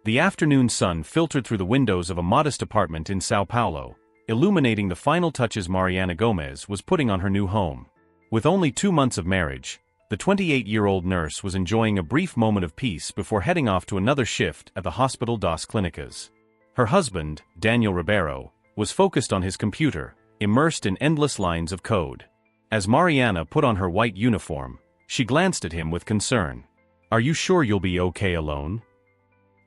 The afternoon sun filtered through the windows of a modest apartment in São Paulo, illuminating the final touches Mariana Gomez was putting on her new home. With only 2 months of marriage, the 28-year-old nurse was enjoying a brief moment of peace before heading off to another shift at the Hospital das Clínicas. Her husband, Daniel Ribeiro, was focused on his computer, immersed in endless lines of code. As Mariana put on her white uniform, she glanced at him with concern. "Are you sure you'll be okay alone?"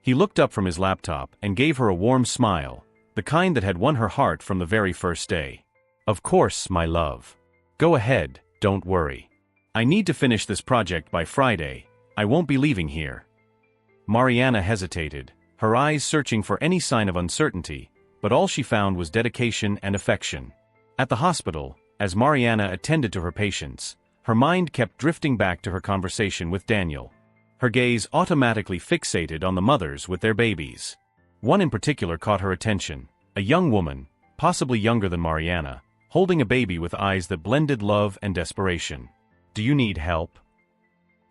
He looked up from his laptop and gave her a warm smile, the kind that had won her heart from the very first day. "Of course, my love. Go ahead, don't worry. I need to finish this project by Friday. I won't be leaving here." Mariana hesitated, her eyes searching for any sign of uncertainty, but all she found was dedication and affection. At the hospital, as Mariana attended to her patients, her mind kept drifting back to her conversation with Daniel. Her gaze automatically fixated on the mothers with their babies. One in particular caught her attention, a young woman, possibly younger than Mariana, holding a baby with eyes that blended love and desperation. "Do you need help?"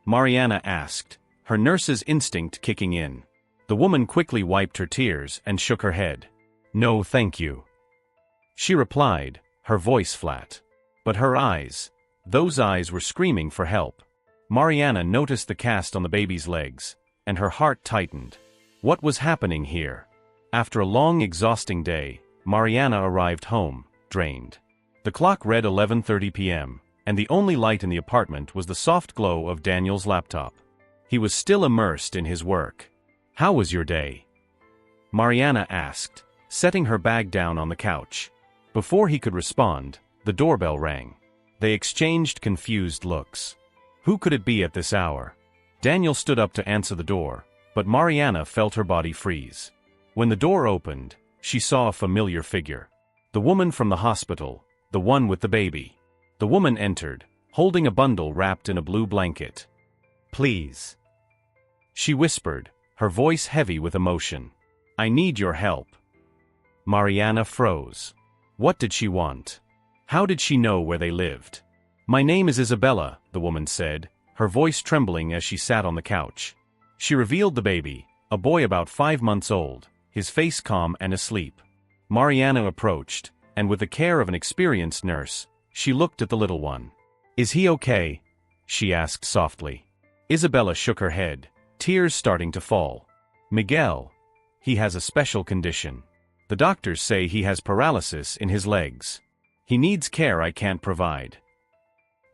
Mariana asked, her nurse's instinct kicking in. The woman quickly wiped her tears and shook her head. "No, thank you," she replied, her voice flat. But her eyes, those eyes were screaming for help. Mariana noticed the cast on the baby's legs, and her heart tightened. What was happening here? After a long, exhausting day, Mariana arrived home, drained. The clock read 11:30 p.m., and the only light in the apartment was the soft glow of Daniel's laptop. He was still immersed in his work. "How was your day?" Mariana asked, setting her bag down on the couch. Before he could respond, the doorbell rang. They exchanged confused looks. Who could it be at this hour? Daniel stood up to answer the door, but Mariana felt her body freeze. When the door opened, she saw a familiar figure. The woman from the hospital, the one with the baby. The woman entered, holding a bundle wrapped in a blue blanket. "Please," she whispered, her voice heavy with emotion. "I need your help." Mariana froze. What did she want? How did she know where they lived? "My name is Isabella," the woman said, her voice trembling as she sat on the couch. She revealed the baby, a boy about 5 months old, his face calm and asleep. Mariana approached, and with the care of an experienced nurse, she looked at the little one. "Is he okay?" she asked softly. Isabella shook her head, tears starting to fall. "Miguel. He has a special condition. The doctors say he has paralysis in his legs. He needs care I can't provide."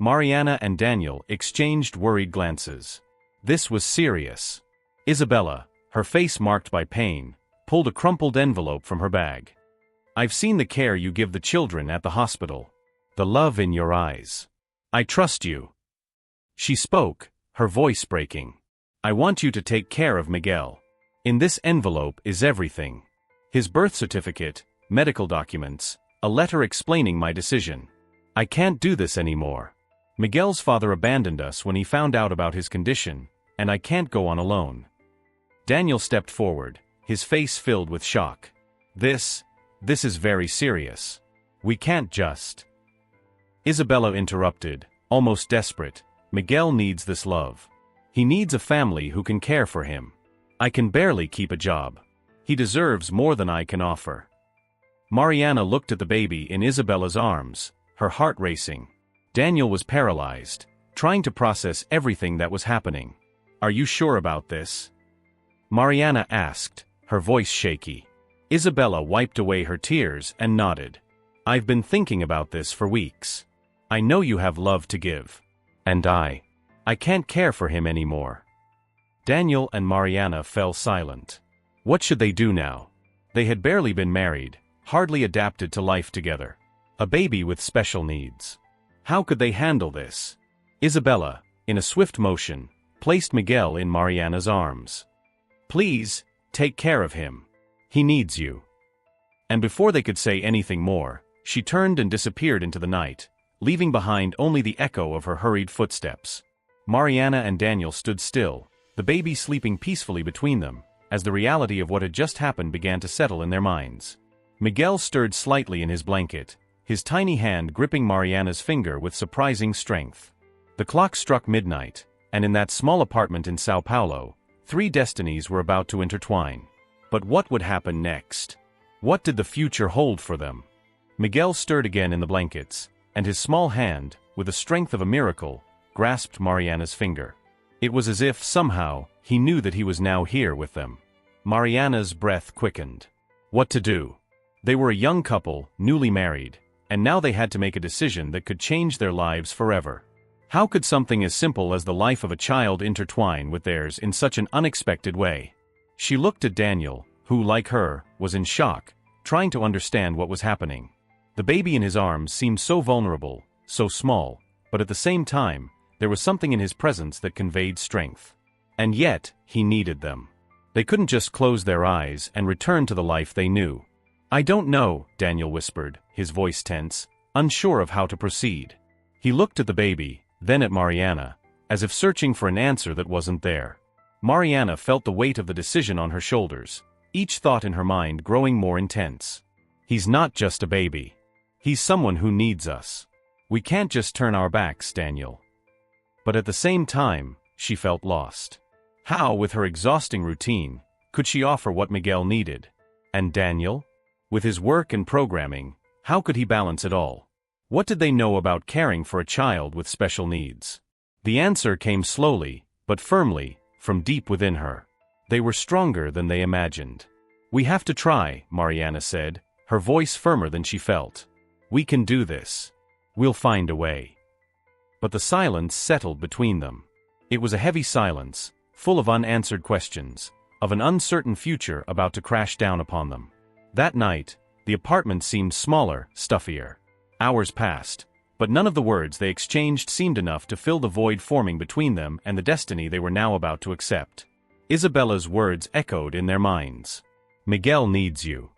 Mariana and Daniel exchanged worried glances. This was serious. Isabella, her face marked by pain, pulled a crumpled envelope from her bag. "I've seen the care you give the children at the hospital. The love in your eyes. I trust you." She spoke, her voice breaking. "I want you to take care of Miguel. In this envelope is everything. His birth certificate, medical documents, a letter explaining my decision. I can't do this anymore. Miguel's father abandoned us when he found out about his condition, and I can't go on alone." Daniel stepped forward, his face filled with shock. This is very serious. We can't just..." Isabella interrupted, almost desperate. "Miguel needs this love. He needs a family who can care for him. I can barely keep a job. He deserves more than I can offer." Mariana looked at the baby in Isabella's arms, her heart racing. Daniel was paralyzed, trying to process everything that was happening. "Are you sure about this?" Mariana asked, her voice shaky. Isabella wiped away her tears and nodded. "I've been thinking about this for weeks. I know you have love to give. And I can't care for him anymore." Daniel and Mariana fell silent. What should they do now? They had barely been married, hardly adapted to life together. A baby with special needs. How could they handle this? Isabella, in a swift motion, placed Miguel in Mariana's arms. "Please, take care of him. He needs you." And before they could say anything more, she turned and disappeared into the night, leaving behind only the echo of her hurried footsteps. Mariana and Daniel stood still, the baby sleeping peacefully between them, as the reality of what had just happened began to settle in their minds. Miguel stirred slightly in his blanket, his tiny hand gripping Mariana's finger with surprising strength. The clock struck midnight, and in that small apartment in São Paulo, Three destinies were about to intertwine. But what would happen next? What did the future hold for them? Miguel stirred again in the blankets, and his small hand, with the strength of a miracle, grasped Mariana's finger. It was as if, somehow, he knew that he was now here with them. Mariana's breath quickened. What to do? They were a young couple, newly married, and now they had to make a decision that could change their lives forever. How could something as simple as the life of a child intertwine with theirs in such an unexpected way? She looked at Daniel, who, like her, was in shock, trying to understand what was happening. The baby in his arms seemed so vulnerable, so small, but at the same time, there was something in his presence that conveyed strength. And yet, he needed them. They couldn't just close their eyes and return to the life they knew. "I don't know," Daniel whispered, his voice tense, unsure of how to proceed. He looked at the baby, then at Mariana, as if searching for an answer that wasn't there. Mariana felt the weight of the decision on her shoulders, each thought in her mind growing more intense. He's not just a baby. He's someone who needs us. We can't just turn our backs, Daniel. But at the same time, she felt lost. How, with her exhausting routine, could she offer what Miguel needed? And Daniel? With his work and programming, how could he balance it all? What did they know about caring for a child with special needs? The answer came slowly, but firmly, from deep within her. They were stronger than they imagined. "We have to try," Mariana said, her voice firmer than she felt. "We can do this. We'll find a way." But the silence settled between them. It was a heavy silence, full of unanswered questions, of an uncertain future about to crash down upon them. That night, the apartment seemed smaller, stuffier. Hours passed, but none of the words they exchanged seemed enough to fill the void forming between them and the destiny they were now about to accept. Isabella's words echoed in their minds. "Miguel needs you."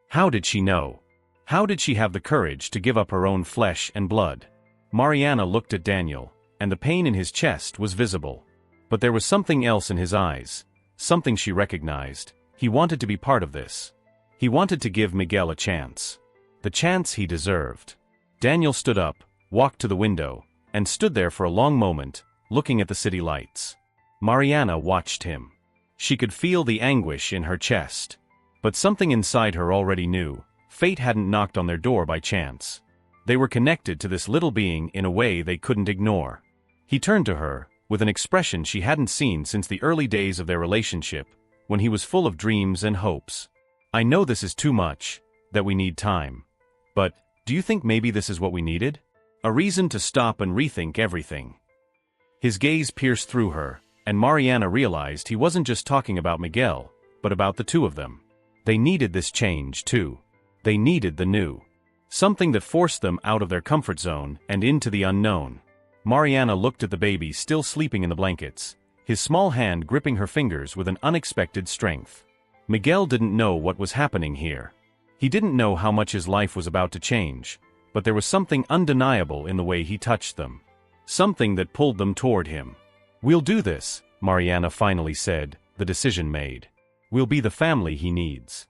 How did she know? How did she have the courage to give up her own flesh and blood? Mariana looked at Daniel, and the pain in his chest was visible. But there was something else in his eyes, something she recognized. He wanted to be part of this. He wanted to give Miguel a chance. The chance he deserved. Daniel stood up, walked to the window, and stood there for a long moment, looking at the city lights. Mariana watched him. She could feel the anguish in her chest. But something inside her already knew. Fate hadn't knocked on their door by chance. They were connected to this little being in a way they couldn't ignore. He turned to her, with an expression she hadn't seen since the early days of their relationship, when he was full of dreams and hopes. "I know this is too much, that we need time. But, do you think maybe this is what we needed? A reason to stop and rethink everything." His gaze pierced through her, and Mariana realized he wasn't just talking about Miguel, but about the two of them. They needed this change, too. They needed the new. Something that forced them out of their comfort zone and into the unknown. Mariana looked at the baby still sleeping in the blankets, his small hand gripping her fingers with an unexpected strength. Miguel didn't know what was happening here. He didn't know how much his life was about to change, but there was something undeniable in the way he touched them. Something that pulled them toward him. "We'll do this," Mariana finally said, the decision made. "We'll be the family he needs."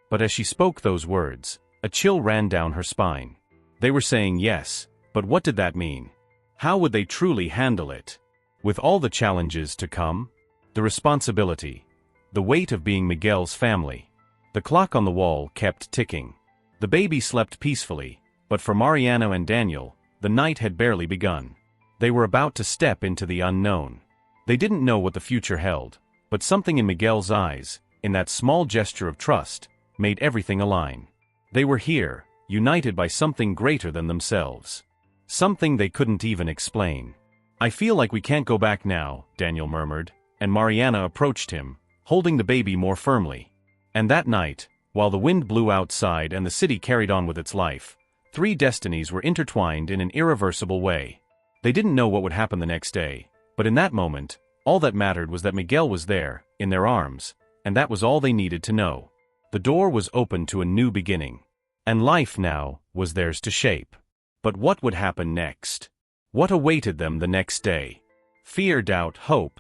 But as she spoke those words, a chill ran down her spine. They were saying yes, but what did that mean? How would they truly handle it? With all the challenges to come? The responsibility. The weight of being Miguel's family. The clock on the wall kept ticking. The baby slept peacefully, but for Mariana and Daniel, the night had barely begun. They were about to step into the unknown. They didn't know what the future held, but something in Miguel's eyes, in that small gesture of trust, made everything align. They were here, united by something greater than themselves. Something they couldn't even explain. "I feel like we can't go back now," Daniel murmured, and Mariana approached him, holding the baby more firmly. And that night, while the wind blew outside and the city carried on with its life, three destinies were intertwined in an irreversible way. They didn't know what would happen the next day, but in that moment, all that mattered was that Miguel was there, in their arms, and that was all they needed to know. The door was open to a new beginning. And life now was theirs to shape. But what would happen next? What awaited them the next day? Fear, doubt, hope.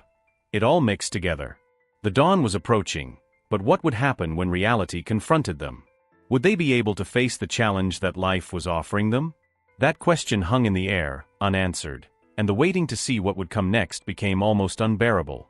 It all mixed together. The dawn was approaching, but what would happen when reality confronted them? Would they be able to face the challenge that life was offering them? That question hung in the air, unanswered, and the waiting to see what would come next became almost unbearable.